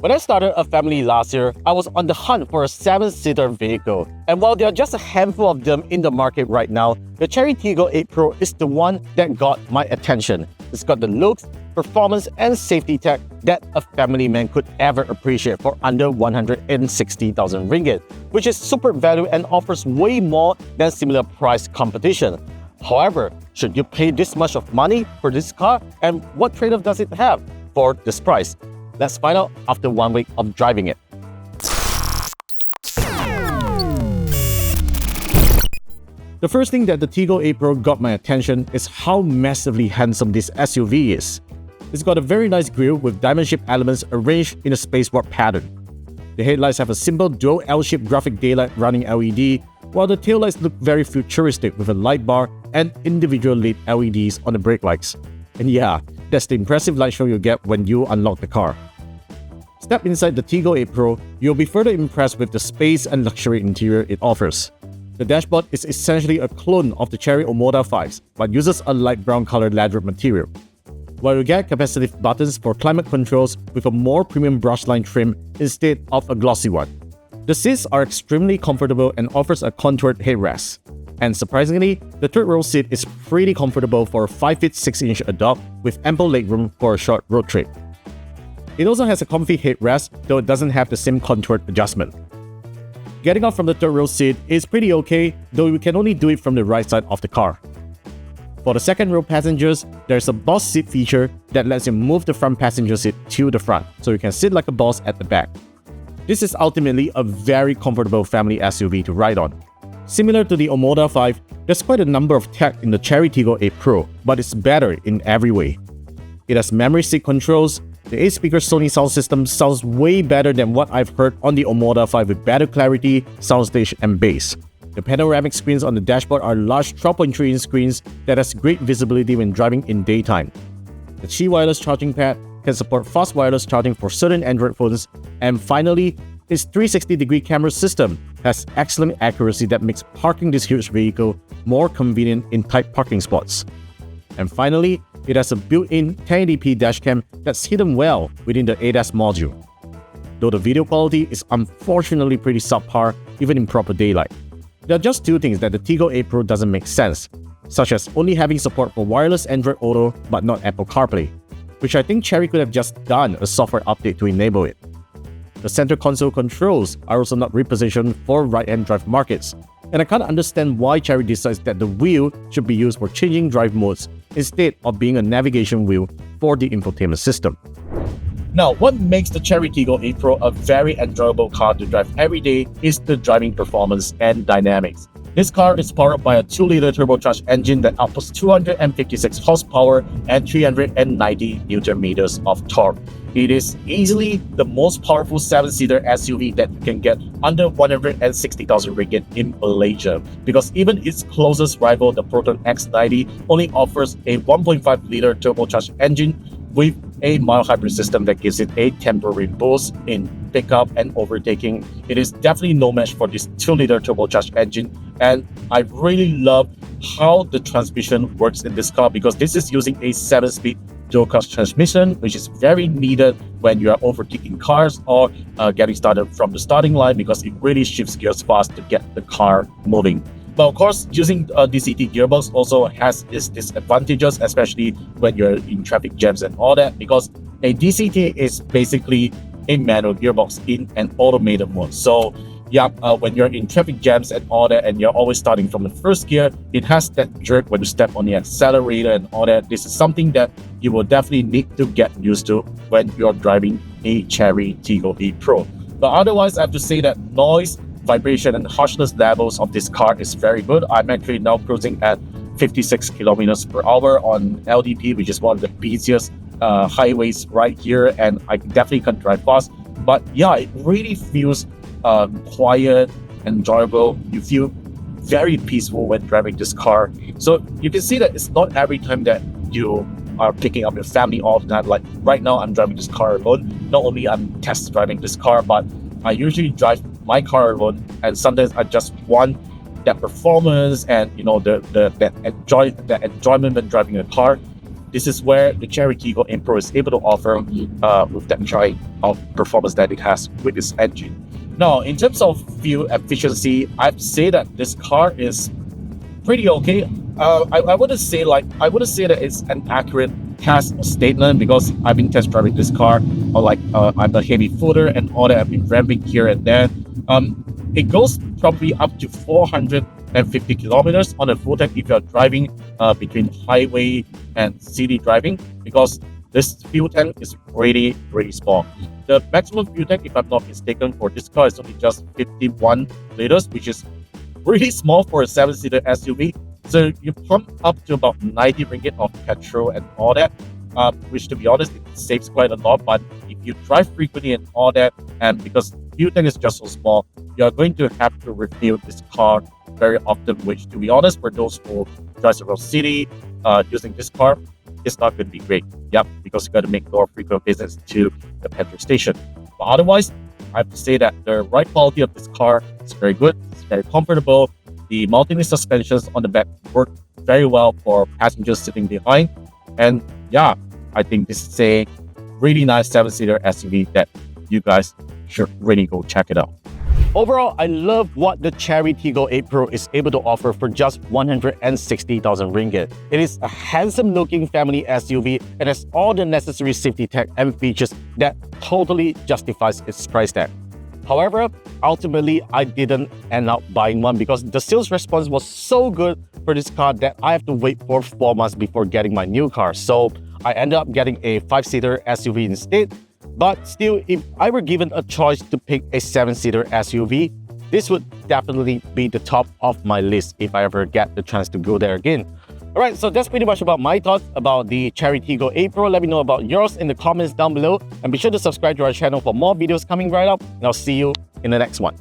When I started a family last year, I was on the hunt for a 7-seater vehicle. And while there are just a handful of them in the market right now, the Chery Tiggo 8 Pro is the one that got my attention. It's got the looks, performance, and safety tech that a family man could ever appreciate for under 160,000 ringgit, which is super value and offers way more than similar price competition. However, should you pay this much of money for this car? And what trade-off does it have for this price? Let's find out after 1 week of driving it. The first thing that the Tiggo 8 Pro got my attention is how massively handsome this SUV is. It's got a very nice grille with diamond-shaped elements arranged in a space warp pattern. The headlights have a simple dual L-shaped graphic daylight running LED, while the taillights look very futuristic with a light bar and individual lit LEDs on the brake lights. And yeah, that's the impressive light show you get when you unlock the car. Step inside the Tiggo 8 Pro, you'll be further impressed with the space and luxury interior it offers. The dashboard is essentially a clone of the Chery Omoda 5s, but uses a light brown colored leather material. While you get capacitive buttons for climate controls with a more premium brushline trim instead of a glossy one. The seats are extremely comfortable and offers a contoured headrest. And surprisingly, the third row seat is pretty comfortable for a 5 feet 6-inch adult with ample legroom for a short road trip. It also has a comfy headrest, though it doesn't have the same contoured adjustment. Getting off from the third row seat is pretty okay, though you can only do it from the right side of the car. For the second row passengers, there's a boss seat feature that lets you move the front passenger seat to the front, so you can sit like a boss at the back. This is ultimately a very comfortable family SUV to ride on. Similar to the Omoda 5, there's quite a number of tech in the Chery Tiggo 8 Pro, but it's better in every way. It has memory seat controls. The 8-speaker Sony sound system sounds way better than what I've heard on the Omoda 5 with better clarity, soundstage, and bass. The panoramic screens on the dashboard are large 12.3-inch screens that has great visibility when driving in daytime. The Qi wireless charging pad can support fast wireless charging for certain Android phones. And finally, its 360-degree camera system has excellent accuracy that makes parking this huge vehicle more convenient in tight parking spots. And finally, it has a built-in 1080p dashcam that's hidden well within the ADAS module. Though the video quality is unfortunately pretty subpar even in proper daylight. There are just two things that the Tiggo 8 Pro doesn't make sense, such as only having support for wireless Android Auto but not Apple CarPlay, which I think Chery could have just done a software update to enable it. The center console controls are also not repositioned for right-hand drive markets, and I can't understand why Chery decides that the wheel should be used for changing drive modes instead of being a navigation wheel for the infotainment system. Now, what makes the Chery Tiggo 8 Pro a very enjoyable car to drive every day is the driving performance and dynamics. This car is powered by a 2-liter turbocharged engine that outputs 256 horsepower and 390 Nm of torque. It is easily the most powerful 7-seater SUV that you can get under 160,000 ringgit in Malaysia, because even its closest rival, the Proton X90, only offers a 1.5-liter turbocharged engine with a mild hybrid system that gives it a temporary boost in pickup and overtaking. It is definitely no match for this 2-liter turbocharged engine, and I really love how the transmission works in this car, because this is using a 7-speed dual-clutch transmission, which is very needed when you are overtaking cars or getting started from the starting line, because it really shifts gears fast to get the car moving. But of course, using a DCT gearbox also has its disadvantages, especially when you're in traffic jams and all that, because a DCT is basically a manual gearbox in an automated mode. So yeah, when you're in traffic jams and all that, and you're always starting from the first gear, it has that jerk when you step on the accelerator and all that. This is something that you will definitely need to get used to when you're driving a Chery Tiggo 8 Pro. But otherwise, I have to say that noise, vibration, and harshness levels of this car is very good. I'm actually now cruising at 56 kilometers per hour on LDP, which is one of the busiest highways right here, and I definitely can drive fast. But yeah, it really feels quiet, enjoyable. You feel very peaceful when driving this car. So you can see that it's not every time that you are picking up your family all the time. Like right now, I'm driving this car alone. Not only I'm test driving this car, but I usually drive my car alone, and sometimes I just want that performance and the enjoyment when driving a car. this is where the Chery Tiggo 8 Pro is able to offer with that joy of performance that it has with its engine. Now, in terms of fuel efficiency, I'd say that this car is pretty okay. I wouldn't say that it's an accurate test statement, because I've been test driving this car, or like I'm a heavy footer and all that. I've been ramping here and there. It goes probably up to 450 kilometers on a full tank if you're driving between highway and city driving, because this fuel tank is really small. The maximum fuel tank, if I'm not mistaken, for this car is only just 51 liters, which is really small for a 7-seater SUV. So you pump up to about 90 ringgit of petrol and all that, which, to be honest, it saves quite a lot. But if you drive frequently and all that, and because fuel tank is just so small, you're going to have to refuel this car very often, which, to be honest, for those who drive around city using this car, it's not going to be great. Yep, because you got to make more frequent visits to the petrol station. But otherwise, I have to say that the ride quality of this car is very good. It's very comfortable. The multi-link suspensions on the back work very well for passengers sitting behind. And yeah, I think this is a really nice 7-seater SUV that you guys should really go check it out. Overall, I love what the Chery Tiggo 8 Pro is able to offer for just 160,000 ringgit. It is a handsome-looking family SUV and has all the necessary safety tech and features that totally justifies its price tag. However, ultimately, I didn't end up buying one because the sales response was so good for this car that I have to wait for 4 months before getting my new car. So I ended up getting a 5-seater SUV instead. But still, if I were given a choice to pick a 7-seater SUV, this would definitely be the top of my list if I ever get the chance to go there again. Alright, so that's pretty much about my thoughts about the Chery Tiggo 8 Pro. Let me know about yours in the comments down below. And be sure to subscribe to our channel for more videos coming right up. And I'll see you in the next one.